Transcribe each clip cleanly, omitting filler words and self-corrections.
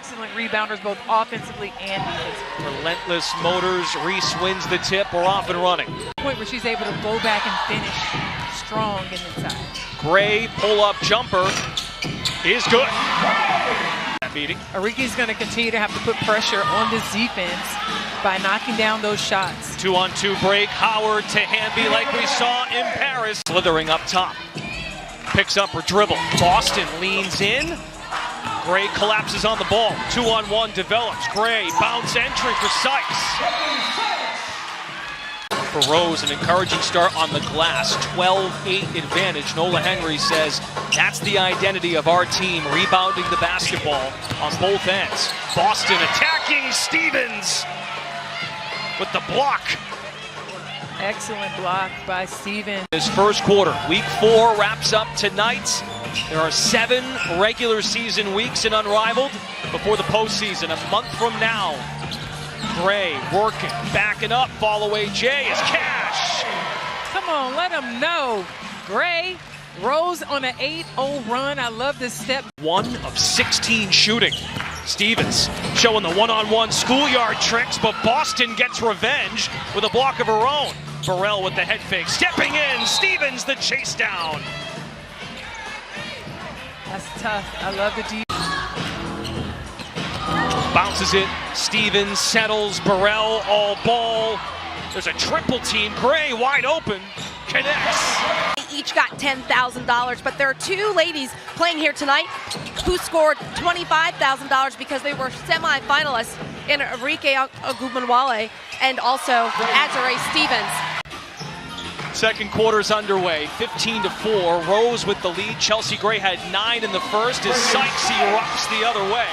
excellent rebounders, both offensively and defensively. Relentless motors. Reese wins the tip. We're off and running. Point where she's able to go back and finish strong and inside. Gray pull-up jumper is good. Beating. Ariki's going to continue to have to put pressure on this defense by knocking down those shots. 2-on-2 break. Howard to Hamby like we saw in Paris. Slithering up top. Picks up her dribble. Boston leans in. Gray collapses on the ball. 2-on-1 develops. Gray bounce entry for Sykes. For Rose, an encouraging start on the glass. 12-8 advantage. Nola Henry says that's the identity of our team, rebounding the basketball on both ends. Boston attacking Stevens with the block. Excellent block by Stevens. This first quarter, week 4 wraps up tonight. There are 7 regular season weeks in Unrivaled before the postseason. A month from now, Gray working, backing up, fall away Jay is Cash. Come on, let them know. Gray, Rose on an 8-0 run. I love this step. 1 of 16 shooting. Stevens showing the one-on-one schoolyard tricks, but Boston gets revenge with a block of her own. Burrell with the head fake, stepping in. Stevens the chase down. That's tough. I love the deep. Bounces it. Stevens settles. Burrell all ball. There's a triple team. Gray wide open. Connects. They each got $10,000, but there are 2 ladies playing here tonight who scored $25,000 because they were semi-finalists in Enrique Ogunbowale and also Azure Stevens. Second quarter's underway, 15-4. Rose with the lead. Chelsea Gray had 9 in the first as Sykes erupts the other way.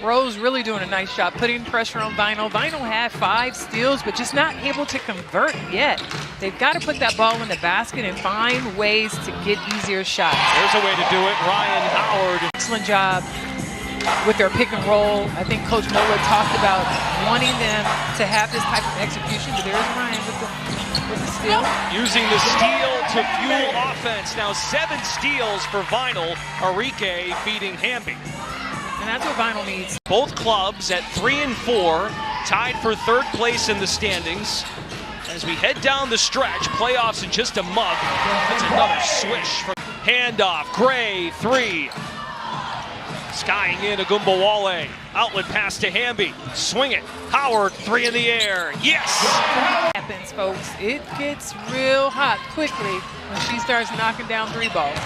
Rose really doing a nice job putting pressure on Vinyl. Vinyl had 5 steals, but just not able to convert yet. They've got to put that ball in the basket and find ways to get easier shots. There's a way to do it. Ryan Howard. Excellent job with their pick and roll. I think Coach Nola talked about wanting them to have this type of execution, but there's Ryan with the steal. Using the steal to fuel offense. Now 7 steals for Vinyl. Enrique beating Hamby. And that's what Vinyl needs. Both clubs at 3 and 4, tied for 3rd place in the standings. As we head down the stretch, playoffs in just a month. That's another swish. Handoff, Gray, 3. Skying in Ogunbowale. Outlet pass to Hamby. Swing it. Howard, 3 in the air. Yes! Happens, folks. It gets real hot quickly when she starts knocking down 3 balls.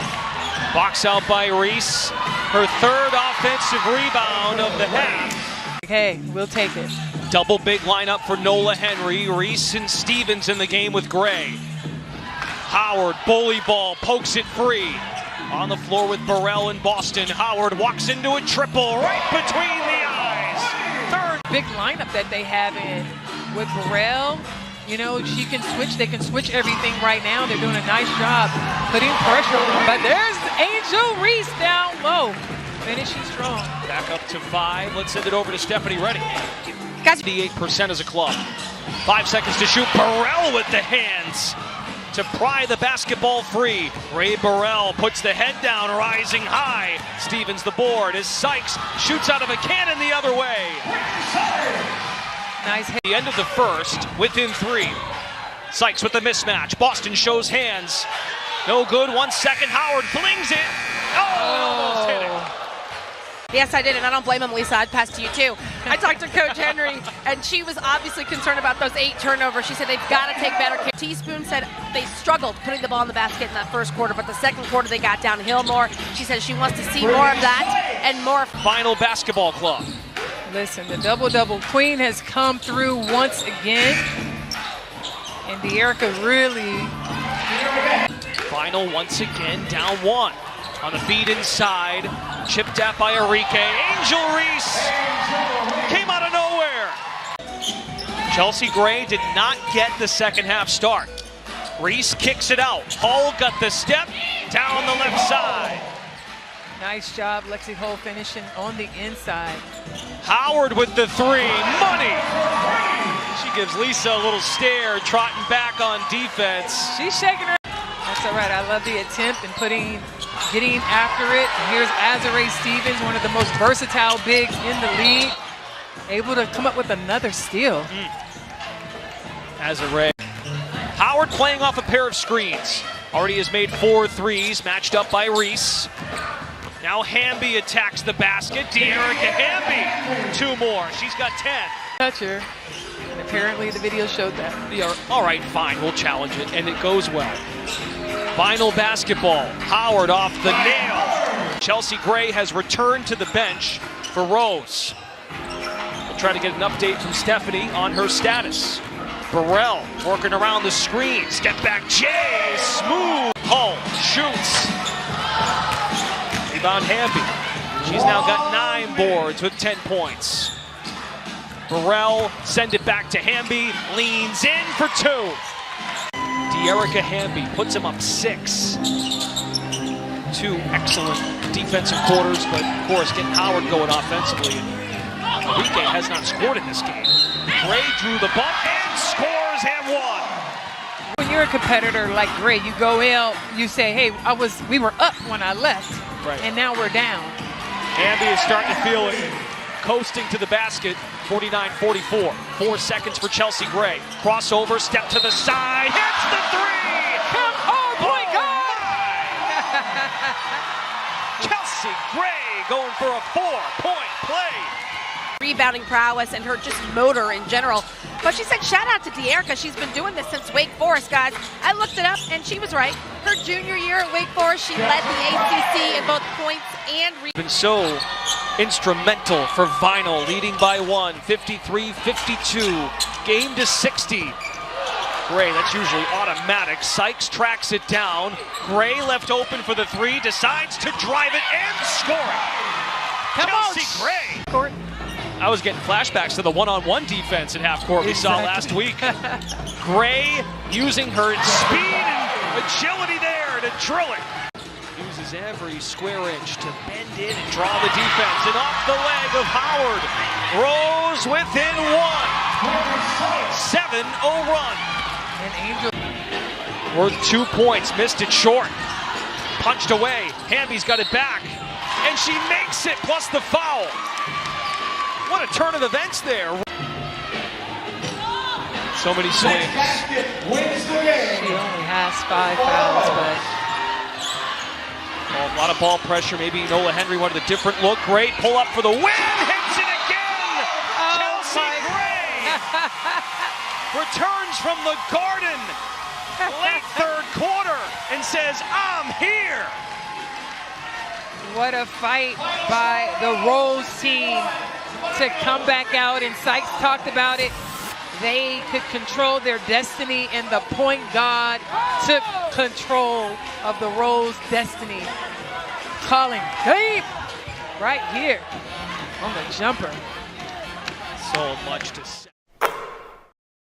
Box out by Reese. Her 3rd offensive rebound of the half. Hey, we'll take it. Double big lineup for Nola Henry. Reese and Stevens in the game with Gray. Howard, bully ball, pokes it free. On the floor with Burrell in Boston. Howard walks into a triple right between the eyes. 3rd big lineup that they have in with Burrell. You know, she can switch. They can switch everything right now. They're doing a nice job putting pressure on. But there's Angel Reese down low. Finishing strong. Back up to 5. Let's send it over to Stephanie Reddy. 58% as a club. 5 seconds to shoot. Burrell with the hands to pry the basketball free. Ray Burrell puts the head down, rising high. Stevens the board as Sykes shoots out of a cannon the other way. Nice hit. The end of the first, within 3. Sykes with the mismatch. Boston shows hands. No good. 1 second. Howard flings it. Oh, almost hit it. Yes, I did, and I don't blame him, Lisa. I'd pass to you, too. I talked to Coach Henry, and she was obviously concerned about those 8 turnovers. She said they've got to take better care. Teaspoon said they struggled putting the ball in the basket in that first quarter, but the second quarter they got downhill more. She said she wants to see more of that and more. Final basketball club. Listen, the double-double queen has come through once again. And De'Erica really... Final once again, down 1. On the feed inside, chipped at by Enrique. Angel Reese came out of nowhere. Chelsea Gray did not get the second half start. Reese kicks it out. Hull got the step down the left side. Nice job, Lexi Hull finishing on the inside. Howard with the 3, money. She gives Lisa a little stare, trotting back on defense. She's shaking her. That's all right. I love the attempt and putting getting after it. Here's Azare Stevens, one of the most versatile bigs in the league, able to come up with another steal. Azare. Howard playing off a pair of screens. Already has made 4 threes, matched up by Reese. Now Hamby attacks the basket. De'Erica Hamby, 2 more. She's got 10. Toucher. And apparently the video showed that. All right, fine, we'll challenge it, and it goes well. Final basketball. Howard off the nail. Chelsea Gray has returned to the bench for Rose. We'll try to get an update from Stephanie on her status. Burrell working around the screen. Step back, Jay, smooth. Hull shoots. Rebound Hamby. She's now got 9 boards with 10 points. Burrell send it back to Hamby. Leans in for 2. De'Erica Hamby puts him up 6. 2 excellent defensive quarters, but of course getting Howard going offensively. Enrique has not scored in this game. Gray drew the bump and scores and 1. When you're a competitor like Gray, you go in, you say, hey, we were up when I left, right, and now we're down. Hamby is starting to feel it. Coasting to the basket, 49-44. 4 seconds for Chelsea Gray. Crossover, step to the side, hits the 3! Come on, point guard! Chelsea Gray going for a 4-point play. Rebounding prowess and her just motor in general. But she said shout out to De'Erica. She's been doing this since Wake Forest, guys. I looked it up and she was right. Her junior year at Wake Forest, she led the ACC in both points and rebounds. Been so instrumental for Vinyl, leading by 1, 53-52. Game to 60. Gray, that's usually automatic. Sykes tracks it down. Gray left open for the 3, decides to drive it and score it. Chelsea Gray. Court. I was getting flashbacks to the one-on-one defense at half court we saw last week. Gray using her speed and agility there to drill it. Uses every square inch to bend in and draw the defense. And off the leg of Howard. Rose within 1. 7-0 run. And Angel Worth 2 points, missed it short. Punched away. Hamby's got it back. And she makes it, plus the foul. What a turn of events there. So many swings. She only has 5 fouls, but a lot of ball pressure. Maybe Nola Henry wanted a different look. Great pull up for the win. Hits it again. Chelsea Gray returns from the Garden late 3rd quarter and says, I'm here. what a fight by the Rose team to come back out, and Sykes talked about it. They could control their destiny, and the point guard took control of the Rose destiny. Calling deep right here on the jumper. So much to say.